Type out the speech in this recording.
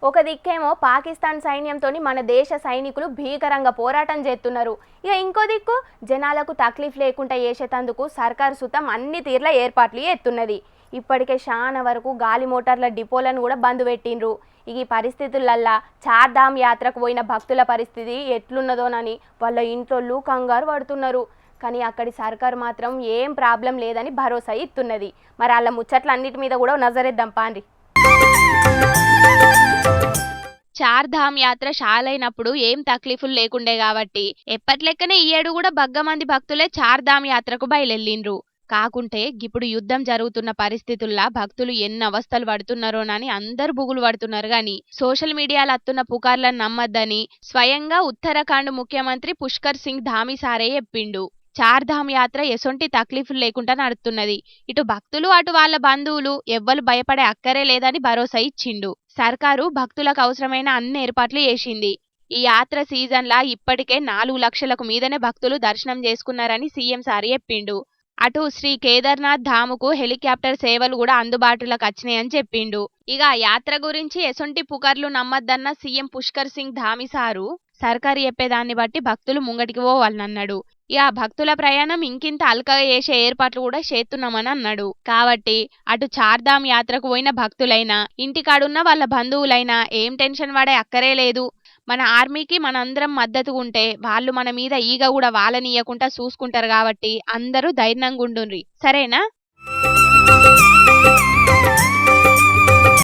ఒక దిక్కేమో పాకిస్తాన్ సైన్యంతోని మన దేశ సైనికులు భీకరంగా పోరాటం చేస్తున్నారు. ఇక ఇంకో దిక్కు జనాలకు తక్లీఫ్ లేకుండా చేసేటందుకు సర్కారు సుతం అన్ని తీర్ల ఏర్పాట్లు చేస్తున్నది. ఇప్పటికే చాలా వరకు గాలి మోటార్ల డిపోలను కూడా బంద్ పెట్టిండ్రు. ఈ పరిస్థితులల్లా చార్ధామ్ యాత్రకు పోయిన భక్తుల పరిస్థితి ఎట్లున్నదోనని వాళ్ళ ఇంట్లో కంగారు పడుతున్నారు. కానీ అక్కడి సర్కారు మాత్రం ఏం ప్రాబ్లం లేదని భరోసా ఇస్తున్నది. మరి వాళ్ళ ముచ్చట్లన్నిటి మీద కూడా నజరేద్దాం పాండ్రి. చార్ధామ్ యాత్ర షాలైనప్పుడు ఏం తక్లీఫులు లేకుండే కాబట్టి ఎప్పట్లెక్కనే ఈ ఏడు కూడా బగ్గమంది భక్తులే చార్ధామ్ యాత్రకు బయలుదేరిండ్రు. కాకుంటే ఇప్పుడు యుద్ధం జరుగుతున్న పరిస్థితుల్లో భక్తులు ఎన్ని అవస్థలు పడుతున్నారోనని అందరు బుగులు పడుతున్నారు. గాని సోషల్ మీడియాలో అత్తున్న పుకార్లను నమ్మద్దని స్వయంగా ఉత్తరాఖండ్ ముఖ్యమంత్రి పుష్కర్ సింగ్ ధామీ సారే చెప్పిండు. చార్ధామ్ యాత్ర ఎసొంటి తక్లీఫులు లేకుండా నడుస్తున్నది. ఇటు భక్తులు అటు వాళ్ళ బంధువులు ఎవ్వరు భయపడే అక్కరే లేదని భరోసా ఇచ్చిండు. సర్కారు భక్తులకు అవసరమైన అన్ని ఏర్పాట్లు చేసింది. ఈ యాత్ర సీజన్లా ఇప్పటికే 4 లక్షలకు మీదనే భక్తులు దర్శనం చేసుకున్నారని సీఎం సార్ చెప్పిండు. అటు శ్రీ కేదార్నాథ్ ధాముకు హెలికాప్టర్ సేవలు కూడా అందుబాటులోకి వచ్చినాయని చెప్పిండు. ఇక యాత్ర గురించి ఎసొంటి పుకార్లు నమ్మద్దన్న సీఎం పుష్కర్ సింగ్ ధామీ సారు సర్కారు చెప్పేదాన్ని బట్టి భక్తులు ముంగటికి పోవాలన్నాడు. ఇక భక్తుల ప్రయాణం ఇంకింత అల్కగా చేసే ఏర్పాట్లు కూడా చేస్తున్నామని అన్నాడు. కాబట్టి అటు చార్ధామ్ యాత్రకు పోయిన భక్తులైనా ఇంటికాడున్న వాళ్ళ బంధువులైనా ఏం టెన్షన్ పడే అక్కరే లేదు. మన ఆర్మీకి మనందరం మద్దతుగా ఉంటే వాళ్ళు మన మీద ఈగ కూడా వాళ్ళనియకుండా చూసుకుంటారు. కాబట్టి అందరూ ధైర్యంగా ఉండుండ్రి, సరేనా?